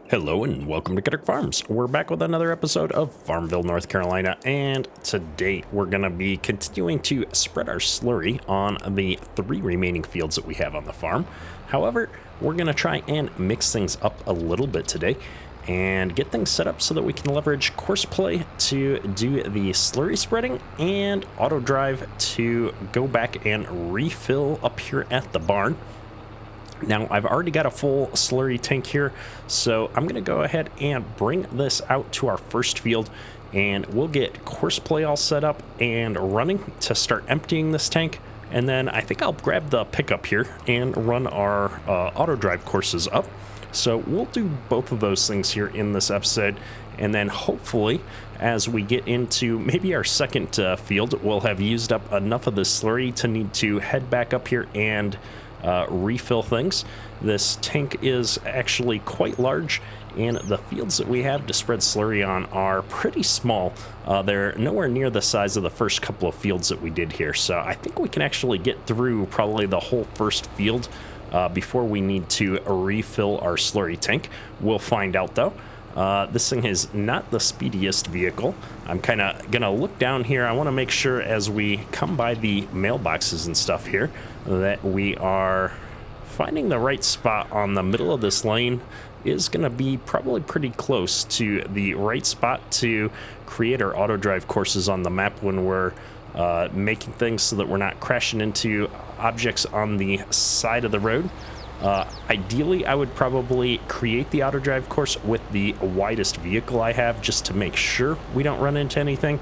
Hello and welcome to Kentucky Farms. We're back with another episode of Farmville, North Carolina, and today we're going to be continuing to spread our slurry on the 3 remaining fields that we have on the farm. However, we're going to try and mix things up a little bit today and get things set up so that we can leverage CoursePlay to do the slurry spreading and Autodrive to go back and refill up here at the barn. Now, I've already got a full slurry tank here, so I'm going to go ahead and bring this out to our first field, and we'll get CoursePlay all set up and running to start emptying this tank. And then I think I'll grab the pickup here and run our Autodrive courses up. So we'll do both of those things here in this episode, and then hopefully as we get into maybe our second field, we'll have used up enough of this slurry to need to head back up here and refill things. This tank is actually quite large, and the fields that we have to spread slurry on are pretty small. They're nowhere near the size of the first couple of fields that we did here, so I think we can actually get through probably the whole first field before we need to refill our slurry tank. We'll find out though. This thing is not the speediest vehicle. I'm kind of gonna look down here. I want to make sure as we come by the mailboxes and stuff here that we are finding the right spot on the middle of this lane. Is going to be probably pretty close to the right spot to create our Autodrive courses on the map when we're making things so that we're not crashing into objects on the side of the road. Ideally, I would probably create the Autodrive course with the widest vehicle I have just to make sure we don't run into anything.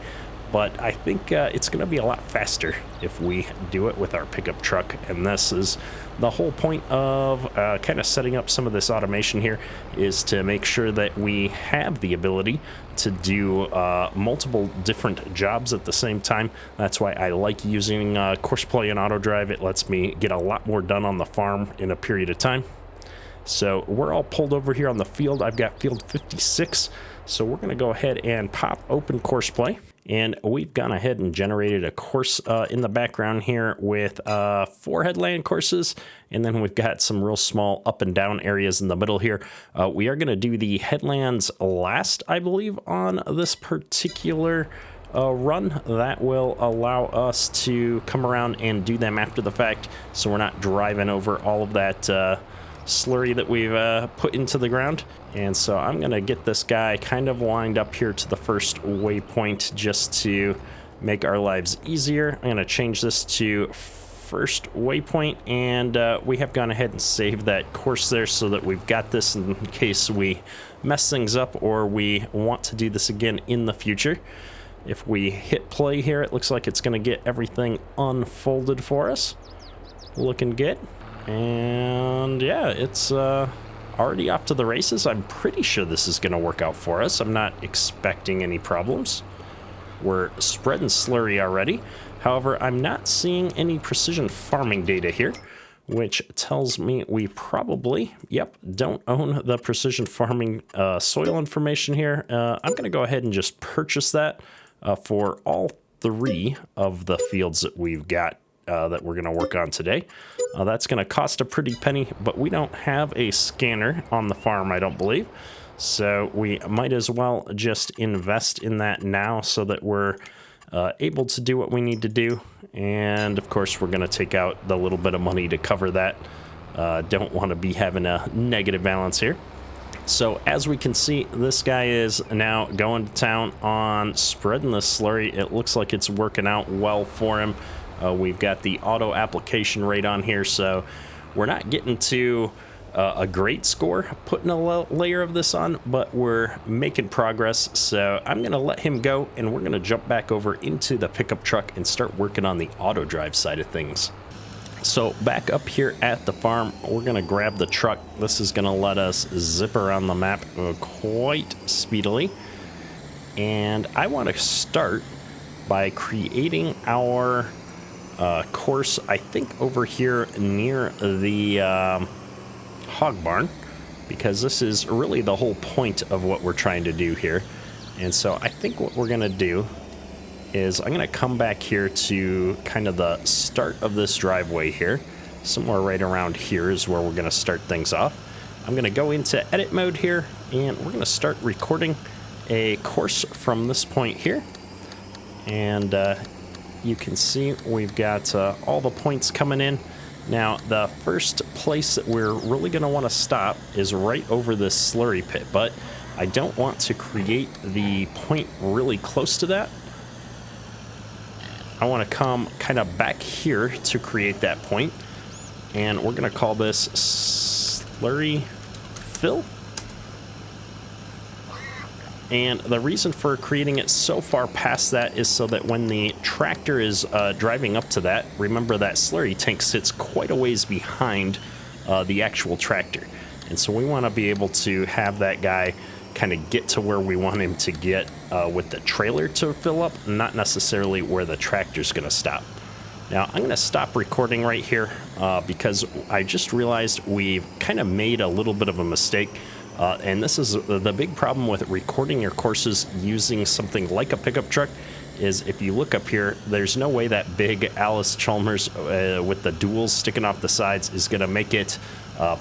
But I think it's going to be a lot faster if we do it with our pickup truck. And this is the whole point of kind of setting up some of this automation here, is to make sure that we have the ability to do multiple different jobs at the same time. That's why I like using CoursePlay and Autodrive. It lets me get a lot more done on the farm in a period of time. So we're all pulled over here on the field. I've got field 56. So we're going to go ahead and pop open CoursePlay. And we've gone ahead and generated a course in the background here with 4 headland courses. And then we've got some real small up and down areas in the middle here. We are going to do the headlands last, I believe, on this particular run. That will allow us to come around and do them after the fact, so we're not driving over all of that slurry that we've put into the ground. And so I'm gonna get this guy kind of lined up here to the first waypoint just to make our lives easier. I'm gonna change this to first waypoint, and we have gone ahead and saved that course there so that we've got this in case we mess things up or we want to do this again in the future. If we hit play here, it looks like it's gonna get everything unfolded for us. Looking good. And yeah, it's already off to the races. I'm pretty sure this is going to work out for us. I'm not expecting any problems. We're spreading slurry already. However, I'm not seeing any precision farming data here, which tells me we probably, don't own the precision farming soil information here. I'm going to go ahead and just purchase that for all 3 of the fields that we've got that we're going to work on today. That's going to cost a pretty penny, but we don't have a scanner on the farm, I don't believe. So we might as well just invest in that now so that we're able to do what we need to do. And of course, we're going to take out the little bit of money to cover that. Don't want to be having a negative balance here. So as we can see, this guy is now going to town on spreading the slurry. It looks like it's working out well for him. We've got the auto application rate on here, so we're not getting to a great score putting a layer of this on, but we're making progress. So I'm going to let him go, and we're going to jump back over into the pickup truck and start working on the Autodrive side of things. So back up here at the farm, we're going to grab the truck. This is going to let us zip around the map quite speedily. And I want to start by creating our course, I think over here near the hog barn, because this is really the whole point of what we're trying to do here. And so I think what we're going to do is I'm going to come back here to kind of the start of this driveway here. Somewhere right around here is where we're going to start things off. I'm going to go into edit mode here, and we're going to start recording a course from this point here. And you can see we've got all the points coming in. Now, the first place that we're really going to want to stop is right over this slurry pit, but I don't want to create the point really close to that. I want to come kind of back here to create that point, and we're going to call this Slurry Fill. And the reason for creating it so far past that is so that when the tractor is driving up to that, remember that slurry tank sits quite a ways behind the actual tractor. And so we want to be able to have that guy kind of get to where we want him to get with the trailer to fill up, not necessarily where the tractor's going to stop. Now, I'm going to stop recording right here because I just realized we've kind of made a little bit of a mistake. And this is the big problem with recording your courses using something like a pickup truck is if you look up here, there's no way that big Alice Chalmers with the duals sticking off the sides is going to make it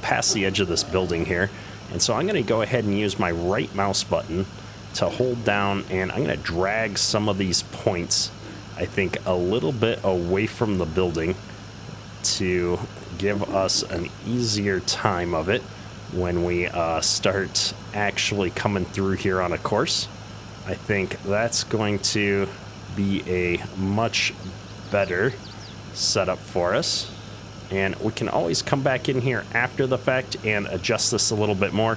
past the edge of this building here. And so I'm going to go ahead and use my right mouse button to hold down, and I'm going to drag some of these points, I think, a little bit away from the building to give us an easier time of it when we start actually coming through here on a course. I think that's going to be a much better setup for us. And we can always come back in here after the fact and adjust this a little bit more,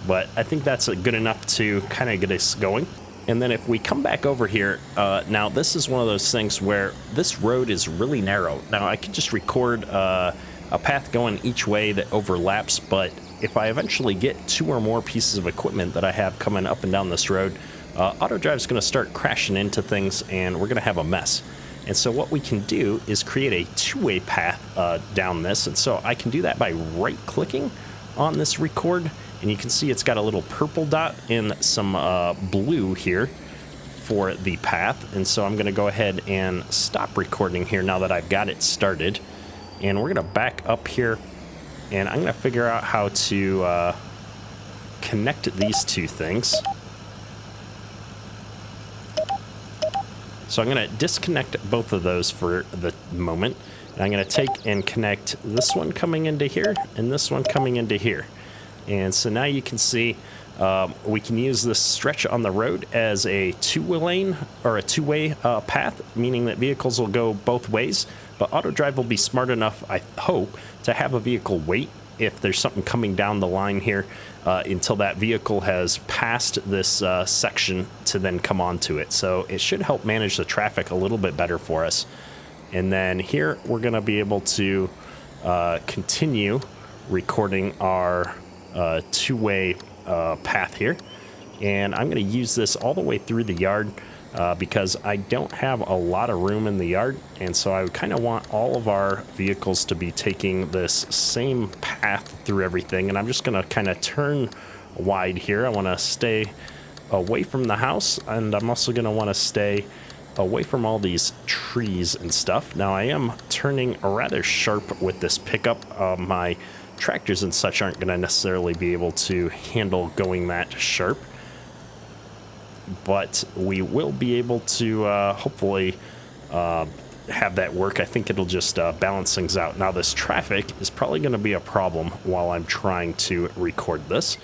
but I think that's good enough to kind of get us going. And then if we come back over here, now this is one of those things where this road is really narrow. Now I could just record a path going each way that overlaps, but if I eventually get 2 or more pieces of equipment that I have coming up and down this road, Autodrive is going to start crashing into things and we're going to have a mess. And so what we can do is create a 2-way path down this. And so I can do that by right-clicking on this record. And you can see it's got a little purple dot and some blue here for the path. And so I'm going to go ahead and stop recording here now that I've got it started. And we're going to back up here. And I'm going to figure out how to connect these 2 things. So I'm going to disconnect both of those for the moment. And I'm going to take and connect this one coming into here and this one coming into here. And so now you can see we can use this stretch on the road as a 2-lane or a 2-way path, meaning that vehicles will go both ways. But Autodrive will be smart enough, I hope, to have a vehicle wait if there's something coming down the line here until that vehicle has passed this section to then come onto it. So it should help manage the traffic a little bit better for us. And then here we're going to be able to continue recording our 2-way path here. And I'm going to use this all the way through the yard because I don't have a lot of room in the yard. And so I kind of want all of our vehicles to be taking this same path through everything. And I'm just going to kind of turn wide here. I want to stay away from the house, and I'm also going to want to stay away from all these trees and stuff. Now I am turning rather sharp with this pickup. My tractors and such aren't going to necessarily be able to handle going that sharp, but we will be able to hopefully have that work. I think it'll just balance things out. Now this traffic is probably going to be a problem while I'm trying to record this.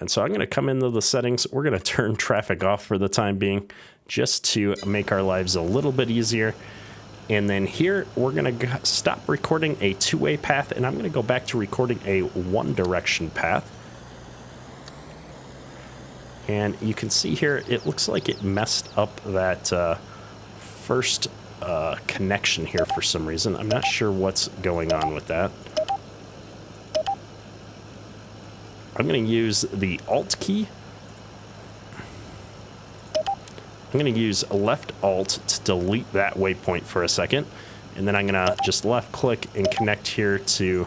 And so I'm going to come into the settings. We're going to turn traffic off for the time being just to make our lives a little bit easier. And then here we're going to stop recording a 2-way path, and I'm going to go back to recording a 1-direction path. And you can see here, it looks like it messed up that first connection here for some reason. I'm not sure what's going on with that. I'm going to use the Alt key. I'm going to use left Alt to delete that waypoint for a second. And then I'm going to just left click and connect here to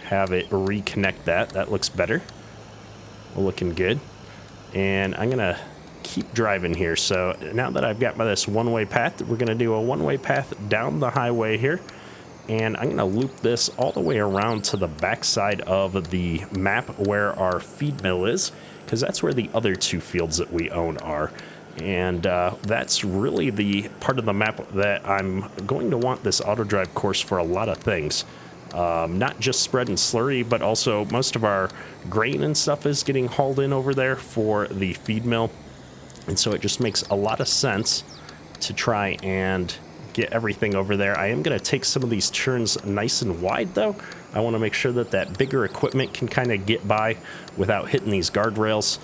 have it reconnect that. That looks better. Looking good. And I'm going to keep driving here. So now that I've got this 1-way path, we're going to do a 1-way path down the highway here. and I'm going to loop this all the way around to the backside of the map where our feed mill is, because that's where the other two fields that we own are. And that's really the part of the map that I'm going to want this Autodrive course for a lot of things. Not just spread and slurry, but also most of our grain and stuff is getting hauled in over there for the feed mill. And so it just makes a lot of sense to try and get everything over there. I am going to take some of these turns nice and wide, though. I want to make sure that that bigger equipment can kind of get by without hitting these guardrails.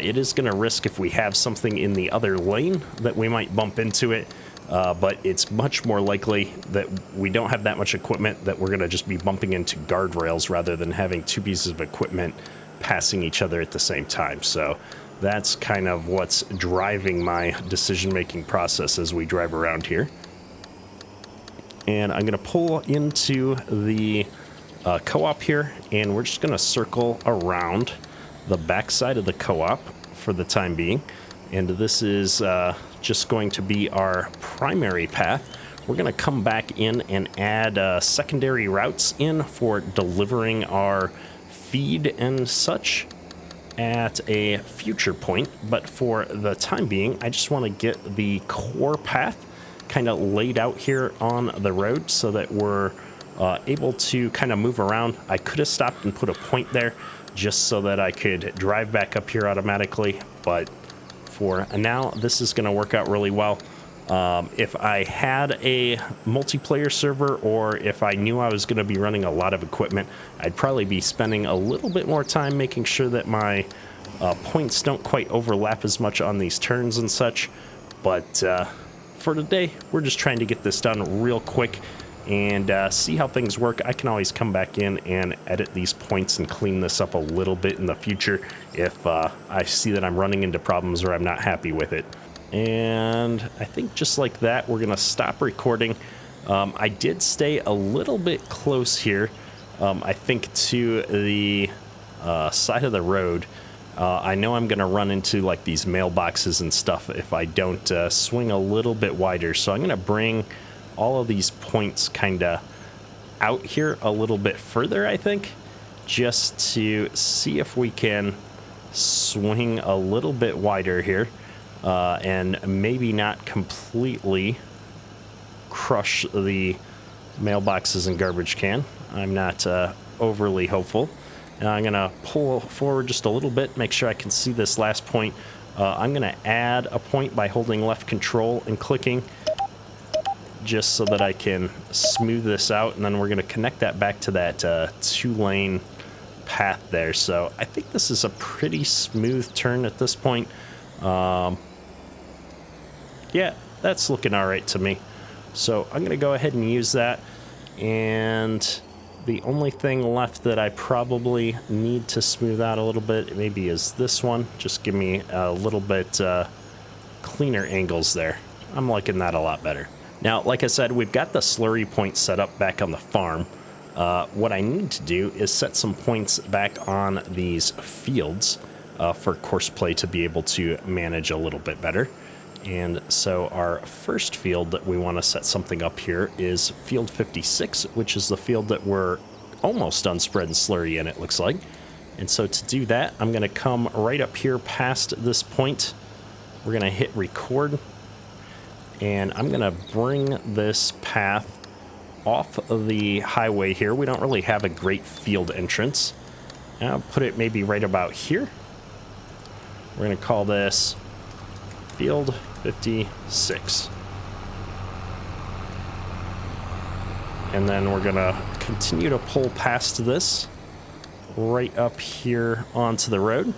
It is going to risk if we have something in the other lane that we might bump into it. But it's much more likely that we don't have that much equipment, that we're going to just be bumping into guardrails rather than having two pieces of equipment passing each other at the same time. So that's kind of what's driving my decision-making process as we drive around here. And I'm going to pull into the co-op here, and we're just going to circle around the backside of the co-op for the time being. And this is just going to be our primary path. We're going to come back in and add secondary routes in for delivering our feed and such at a future point. But for the time being, I just want to get the core path kind of laid out here on the road so that we're able to kind of move around. I could have stopped and put a point there just so that I could drive back up here automatically, but for now, this is going to work out really well. If I had a multiplayer server, or if I knew I was going to be running a lot of equipment, I'd probably be spending a little bit more time making sure that my points don't quite overlap as much on these turns and such. But for today, we're just trying to get this done real quick and see how things work. I can always come back in and edit these points and clean this up a little bit in the future if I see that I'm running into problems or I'm not happy with it. And I think just like that, we're gonna stop recording. I did stay a little bit close here, I think to the side of the road. I know I'm gonna run into like these mailboxes and stuff if I don't swing a little bit wider. So I'm gonna bring all of these points kind of out here a little bit further, I think, just to see if we can swing a little bit wider here and maybe not completely crush the mailboxes and garbage can. I'm not overly hopeful. And I'm gonna pull forward just a little bit, make sure I can see this last point. I'm gonna add a point by holding left control and clicking, just so that I can smooth this out, and then we're going to connect that back to that 2-lane path there. So I think this is a pretty smooth turn at this point. Yeah, that's looking all right to me. So I'm going to go ahead and use that, and the only thing left that I probably need to smooth out a little bit maybe is this one. Just give me a little bit cleaner angles there. I'm liking that a lot better. Now, like I said, we've got the slurry point set up back on the farm. What I need to do is set some points back on these fields for CoursePlay to be able to manage a little bit better. And so our first field that we want to set something up here is field 56, which is the field that we're almost done spread and slurry in, it looks like. And so to do that, I'm going to come right up here past this point. We're going to hit record. And I'm going to bring this path off of the highway here. We don't really have a great field entrance. I'll put it maybe right about here. We're going to call this Field 56. And then we're going to continue to pull past this right up here onto the road.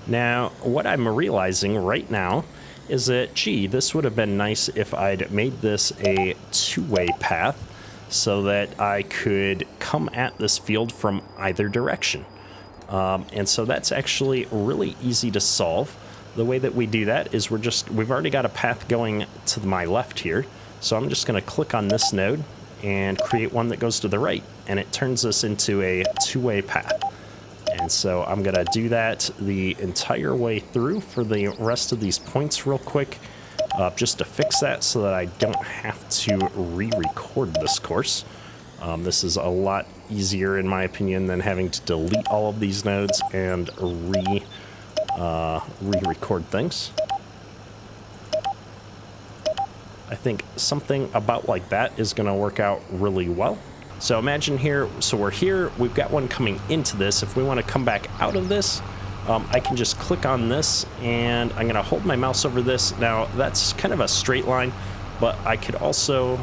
Now, what I'm realizing right now is that, gee, this would have been nice if I'd made this a two-way path so that I could come at this field from either direction. And so that's actually really easy to solve. The way that we do that is we've already got a path going to my left here. So I'm just going to click on this node and create one that goes to the right, and it turns this into a two-way path. And so I'm going to do that the entire way through for the rest of these points real quick. just to fix that so that I don't have to re-record this course. This is a lot easier, in my opinion, than having to delete all of these nodes and re-record things. I think something about like that is going to work out really well. So imagine here, so we're here, we've got one coming into this. If we want to come back out of this, I can just click on this, and I'm going to hold my mouse over this. Now, that's kind of a straight line, but I could also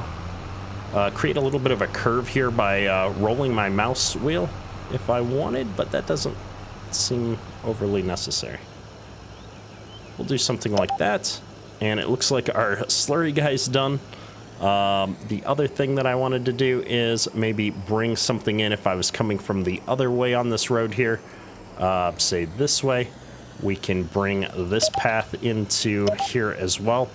create a little bit of a curve here by rolling my mouse wheel if I wanted, but that doesn't seem overly necessary. We'll do something like that, and it looks like our slurry guy's done. The other thing that I wanted to do is maybe bring something in if I was coming from the other way on this road here. Say this way, we can bring this path into here as well.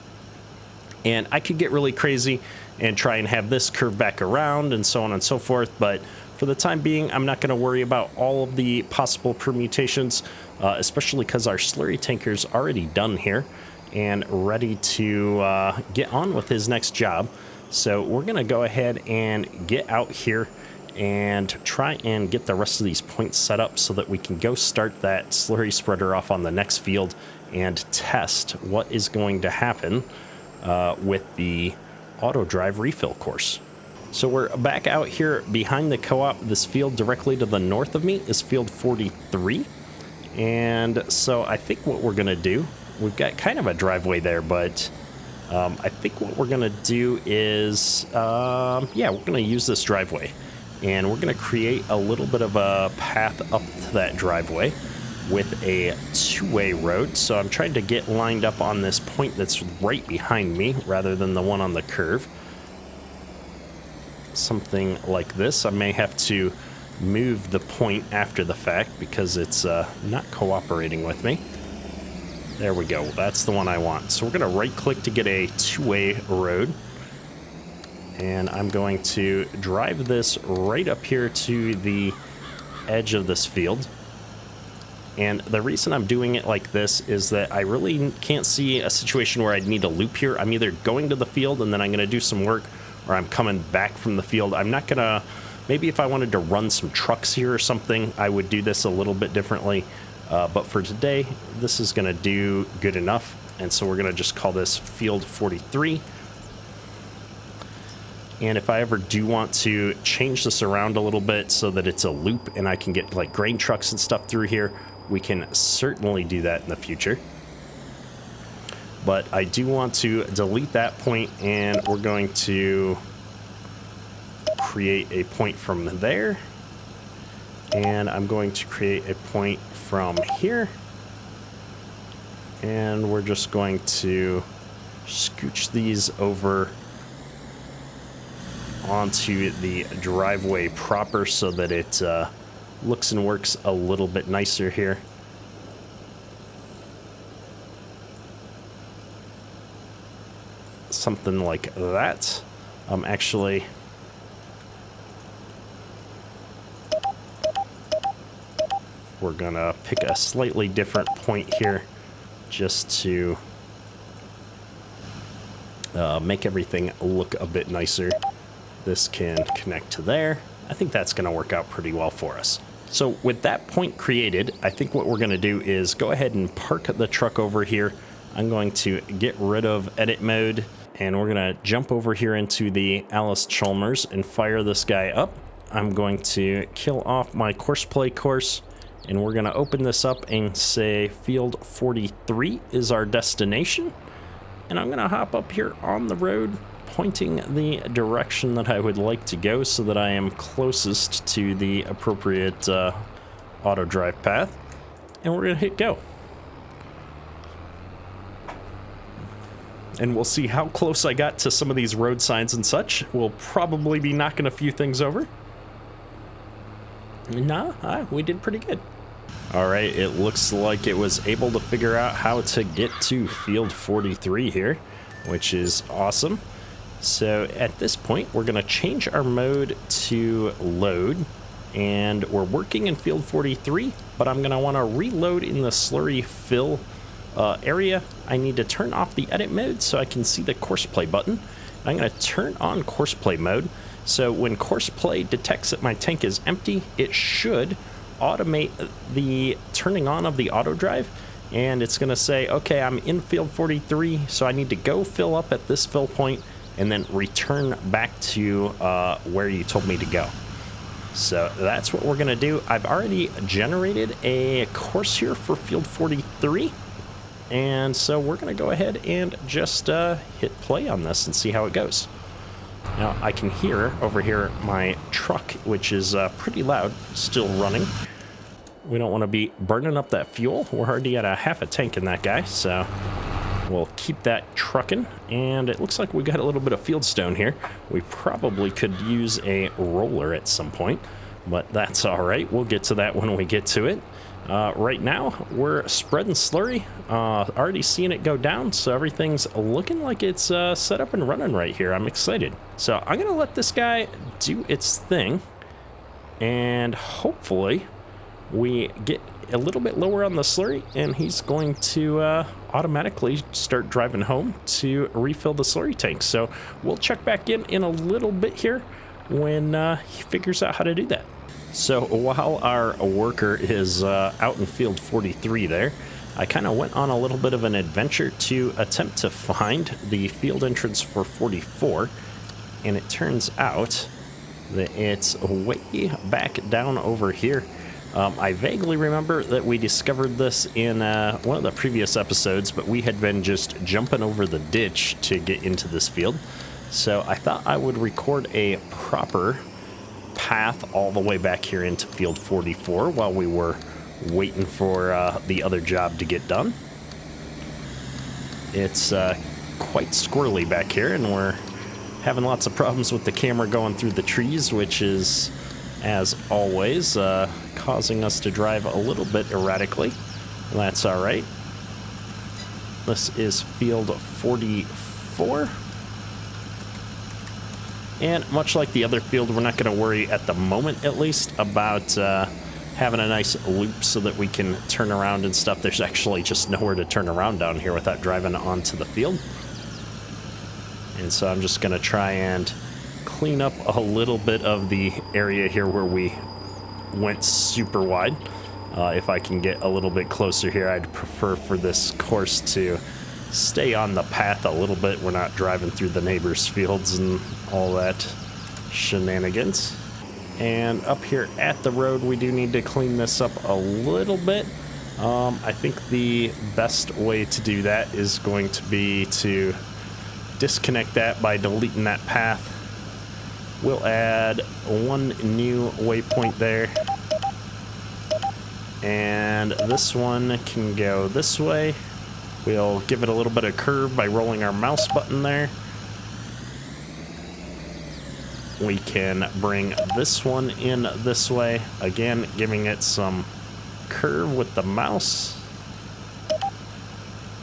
And I could get really crazy and try and have this curve back around and so on and so forth, but for the time being, I'm not going to worry about all of the possible permutations, especially because our slurry tanker's already done here and ready to get on with his next job. So we're going to go ahead and get out here and try and get the rest of these points set up so that we can go start that slurry spreader off on the next field and test what is going to happen with the Autodrive refill course. So we're back out here behind the co-op. This field directly to the north of me is field 43. And so I think what we're going to do, we've got kind of a driveway there, but I think what we're going to do is, yeah, we're going to use this driveway. And we're going to create a little bit of a path up to that driveway with a two-way road. So I'm trying to get lined up on this point that's right behind me rather than the one on the curve. Something like this. I may have to move the point after the fact because it's not cooperating with me. There we go. That's the one I want. So we're going to right-click to get a two-way road. And I'm going to drive this right up here to the edge of this field. And the reason I'm doing it like this is that I really can't see a situation where I'd need a loop here. I'm either going to the field and then I'm going to do some work, or I'm coming back from the field. I'm not going to, maybe if I wanted to run some trucks here or something, I would do this a little bit differently. But for today, this is going to do good enough. And so we're going to just call this field 43. And if I ever do want to change this around a little bit so that it's a loop and I can get like grain trucks and stuff through here, we can certainly do that in the future. But I do want to delete that point, and we're going to create a point from there. And I'm going to create a point from here. And we're just going to scooch these over onto the driveway proper so that it looks and works a little bit nicer here. Something like that. Actually, we're gonna pick a slightly different point here just to make everything look a bit nicer. This can connect to there. I think that's going to work out pretty well for us. So with that point created, I think what we're going to do is go ahead and park the truck over here. I'm going to get rid of edit mode, and we're going to jump over here into the Alice Chalmers and fire this guy up. I'm going to kill off my CoursePlay course, and we're going to open this up and say field 43 is our destination. And I'm going to hop up here on the road, pointing the direction that I would like to go so that I am closest to the appropriate auto drive path. And we're going to hit go. And we'll see how close I got to some of these road signs and such. We'll probably be knocking a few things over. Nah, we did pretty good. All right, it looks like it was able to figure out how to get to field 43 here, which is awesome. So at this point, we're going to change our mode to load, and we're working in field 43, but I'm going to want to reload in the slurry fill area, I need to turn off the edit mode so I can see the course play button. I'm going to turn on course play mode. So when course play detects that my tank is empty, it should automate the turning on of the auto drive. And it's going to say, okay, I'm in field 43, so I need to go fill up at this fill point and then return back to where you told me to go. So that's what we're going to do. I've already generated a course here for field 43. And so we're going to go ahead and just hit play on this and see how it goes. Now I can hear over here my truck, which is pretty loud, still running. We don't want to be burning up that fuel. We're already at a half a tank in that guy, so we'll keep that trucking. And it looks like we got a little bit of fieldstone here. We probably could use a roller at some point, but that's all right. We'll get to that when we get to it. Right now, we're spreading slurry. Already seeing it go down, so everything's looking like it's set up and running right here. I'm excited. So I'm going to let this guy do its thing, and hopefully we get a little bit lower on the slurry, and he's going to automatically start driving home to refill the slurry tank. So we'll check back in a little bit here when he figures out how to do that. So while our worker is out in field 43 there, I kind of went on a little bit of an adventure to attempt to find the field entrance for 44, and it turns out that it's way back down over here. I vaguely remember that we discovered this in one of the previous episodes, but we had been just jumping over the ditch to get into this field. So I thought I would record a proper path all the way back here into field 44 while we were waiting for the other job to get done. It's quite squirrely back here, and we're having lots of problems with the camera going through the trees, which is, as always, causing us to drive a little bit erratically. That's all right. This is field 44. And much like the other field, we're not going to worry at the moment, at least, about having a nice loop so that we can turn around and stuff. There's actually just nowhere to turn around down here without driving onto the field. And so I'm just going to try and clean up a little bit of the area here where we went super wide. If I can get a little bit closer here, I'd prefer for this course to stay on the path a little bit. We're not driving through the neighbors' fields and all that shenanigans. And up here at the road, we do need to clean this up a little bit. I think the best way to do that is going to be to disconnect that by deleting that path. We'll add one new waypoint there. And this one can go this way. We'll give it a little bit of curve by rolling our mouse button there. We can bring this one in this way. Again, giving it some curve with the mouse.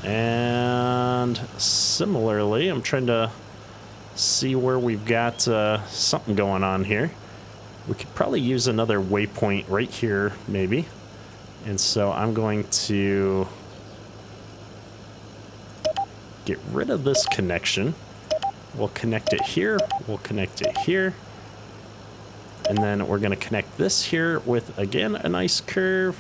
And similarly, I'm trying to see where we've got something going on here. We could probably use another waypoint right here, maybe. And so I'm going to get rid of this connection. We'll connect it here. We'll connect it here. And then we're going to connect this here with, again, a nice curve.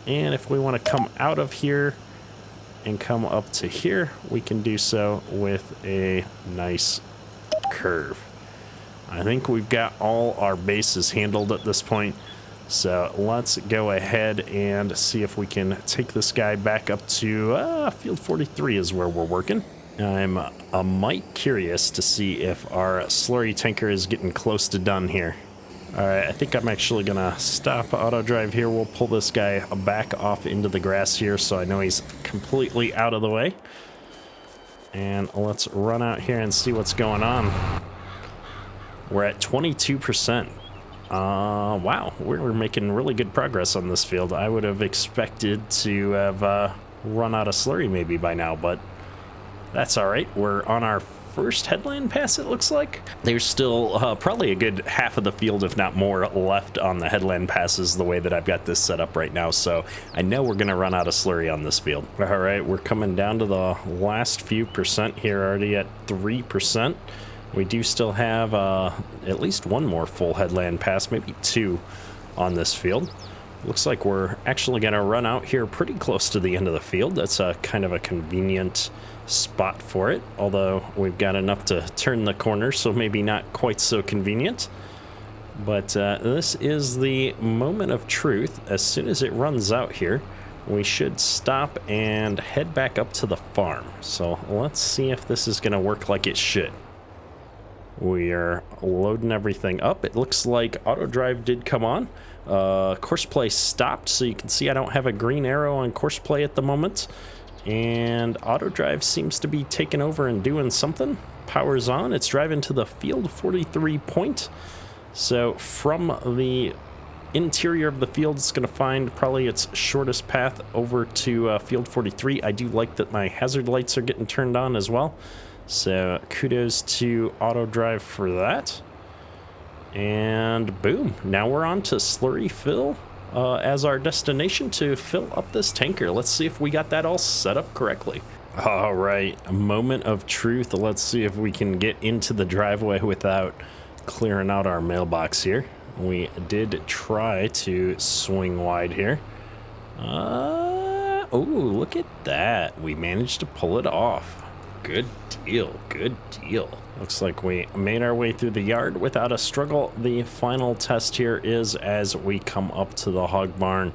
And if we want to come out of here and come up to here, we can do so with a nice curve. I think we've got all our bases handled at this point. So let's go ahead and see if we can take this guy back up to field 43 is where we're working. I'm a mite curious to see if our slurry tanker is getting close to done here. All right, I think I'm actually gonna stop auto drive here. We'll pull this guy back off into the grass here so I know he's completely out of the way. And let's run out here and see what's going on. We're at 22%. Wow, we're making really good progress on this field. I would have expected to have run out of slurry maybe by now, but that's all right. We're on our first headland pass, it looks like. There's still probably a good half of the field, if not more, left on the headland passes the way that I've got this set up right now, so I know we're going to run out of slurry on this field. All right, we're coming down to the last few percent here, already at 3%. We do still have at least one more full headland pass, maybe two on this field. Looks like we're actually going to run out here pretty close to the end of the field. That's a kind of a convenient spot for it, although we've got enough to turn the corner, so maybe not quite so convenient. But this is the moment of truth. As soon as it runs out here, we should stop and head back up to the farm. So let's see if this is going to work like it should. We are loading everything up. It looks like Autodrive did come on. CoursePlay stopped, so you can see I don't have a green arrow on CoursePlay at the moment. And Autodrive seems to be taking over and doing something. Power's on. It's driving to the field 43 point. So from the interior of the field, it's going to find probably its shortest path over to field 43. I do like that my hazard lights are getting turned on as well. So kudos to Autodrive for that. And boom, now we're on to Slurry Fill as our destination to fill up this tanker. Let's see if we got that all set up correctly. All right, a moment of truth. Let's see if we can get into the driveway without clearing out our mailbox here. We did try to swing wide here. Oh, look at that. We managed to pull it off. Good deal, good deal. Looks like we made our way through the yard without a struggle. The final test here is as we come up to the hog barn.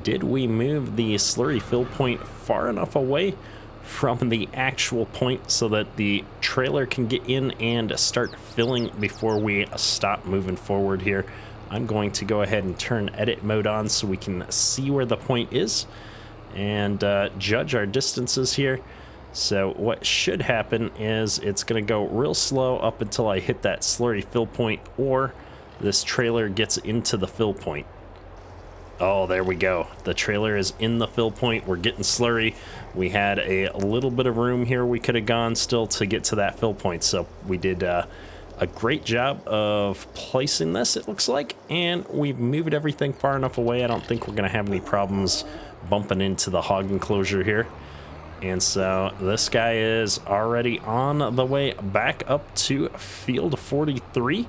Did we move the slurry fill point far enough away from the actual point so that the trailer can get in and start filling before we stop moving forward here? I'm going to go ahead and turn edit mode on so we can see where the point is and judge our distances here. So what should happen is it's going to go real slow up until I hit that slurry fill point or this trailer gets into the fill point. Oh, there we go. The trailer is in the fill point. We're getting slurry. We had a little bit of room here we could have gone still to get to that fill point. So we did a great job of placing this, it looks like, and we've moved everything far enough away. I don't think we're going to have any problems bumping into the hog enclosure here. And so this guy is already on the way back up to field 43,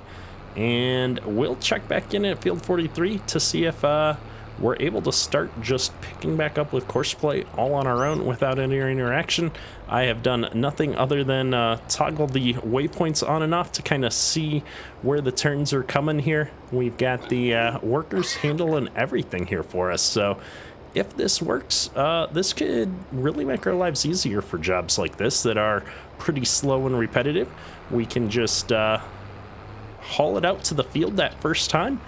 and we'll check back in at field 43 to see if we're able to start just picking back up with CoursePlay all on our own without any interaction. I have done nothing other than toggle the waypoints on and off to kind of see where the turns are coming here. We've got the workers handling everything here for us, so if this works, this could really make our lives easier for jobs like this that are pretty slow and repetitive. We can just haul it out to the field that first time,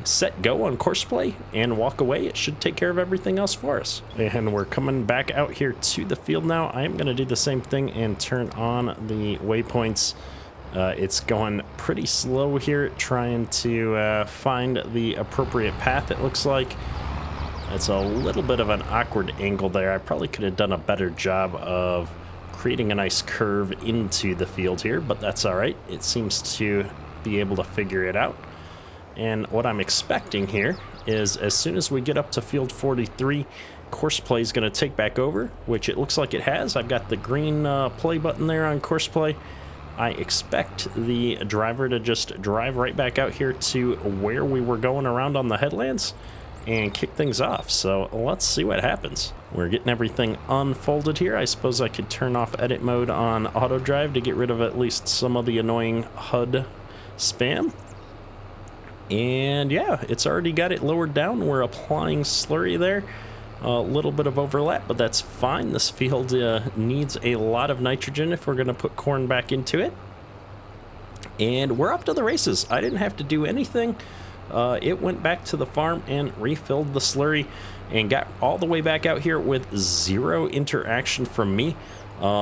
set go on CoursePlay, and walk away. It should take care of everything else for us. And we're coming back out here to the field now. I am going to do the same thing and turn on the waypoints. It's going pretty slow here, trying to find the appropriate path, it looks like. It's a little bit of an awkward angle there. I probably could have done a better job of creating a nice curve into the field here, but that's all right. It seems to be able to figure it out. And what I'm expecting here is as soon as we get up to field 43, CoursePlay is going to take back over, which it looks like it has. I've got the green play button there on CoursePlay. I expect the driver to just drive right back out here to where we were going around on the headlands and kick things off. So let's see what happens. We're getting everything unfolded here. I suppose I could turn off edit mode on Autodrive to get rid of at least some of the annoying HUD spam. And yeah, it's already got it lowered down. We're applying slurry there. A little bit of overlap, but that's fine. This field needs a lot of nitrogen if we're going to put corn back into it. And we're off to the races. I didn't have to do anything. It went back to the farm and refilled the slurry and got all the way back out here with zero interaction from me.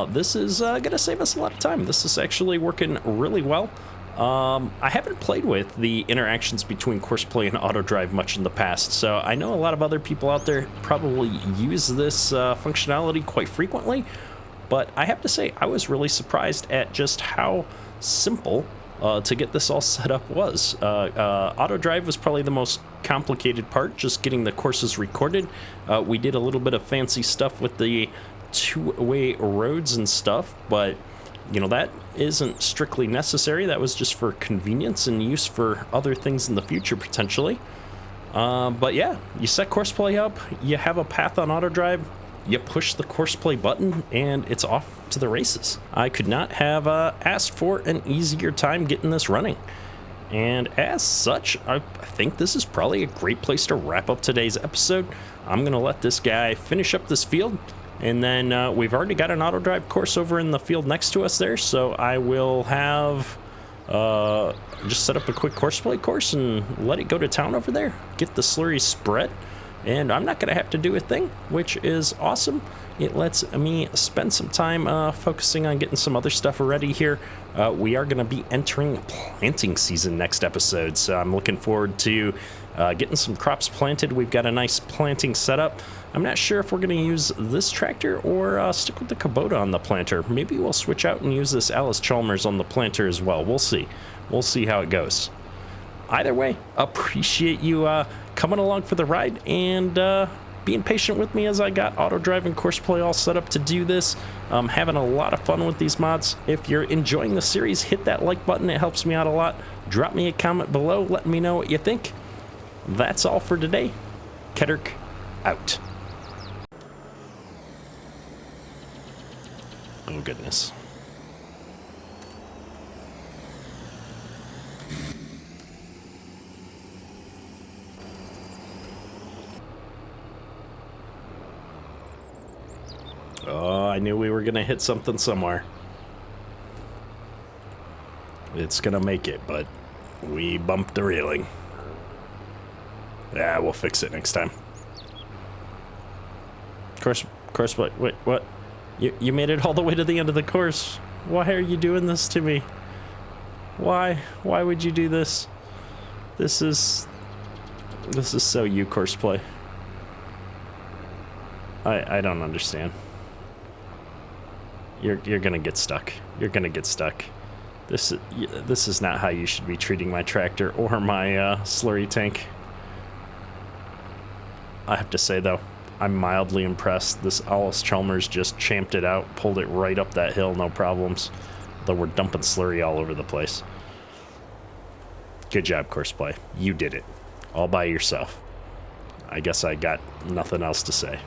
This is going to save us a lot of time. This is actually working really well. I haven't played with the interactions between CoursePlay and Autodrive much in the past, so I know a lot of other people out there probably use this functionality quite frequently, But I have to say, I was really surprised at just how simple to get this all set up was. Autodrive was probably the most complicated part, just getting the courses recorded. We did a little bit of fancy stuff with the two-way roads and stuff, but you know, that isn't strictly necessary. That was just for convenience and use for other things in the future potentially. But yeah, you set CoursePlay up, you have a path on Autodrive, you push the CoursePlay button, and it's off to the races. I could not have asked for an easier time getting this running. And as such, I think this is probably a great place to wrap up today's episode. I'm going to let this guy finish up this field, and then we've already got an Autodrive course over in the field next to us there, so I will have just set up a quick CoursePlay course and let it go to town over there, get the Slurry spread, and I'm not going to have to do a thing, which is awesome. It lets me spend some time focusing on getting some other stuff ready here. We are going to be entering planting season next episode, so I'm looking forward to getting some crops planted. We've got a nice planting setup. I'm not sure if we're going to use this tractor or stick with the Kubota on the planter. Maybe we'll switch out and use this Alice Chalmers on the planter as well. We'll see. We'll see how it goes. Either way, appreciate you coming along for the ride and being patient with me as I got Autodrive and CoursePlay all set up to do this. Having a lot of fun with these mods. If you're enjoying the series, hit that like button. It helps me out a lot. Drop me a comment below. Let me know what you think. That's all for today. Kedrick out. Oh, goodness. Oh, I knew we were going to hit something somewhere. It's going to make it, but we bumped the railing. Yeah, we'll fix it next time. Course, wait, what? You made it all the way to the end of the course. Why are you doing this to me? Why would you do this? This is so you, CoursePlay. I don't understand. You're gonna get stuck. You're gonna get stuck. This is not how you should be treating my tractor or my slurry tank. I have to say though, I'm mildly impressed. This Alice Chalmers just champed it out, pulled it right up that hill, no problems. Though we're dumping slurry all over the place. Good job, CoursePlay. You did it. All by yourself. I guess I got nothing else to say.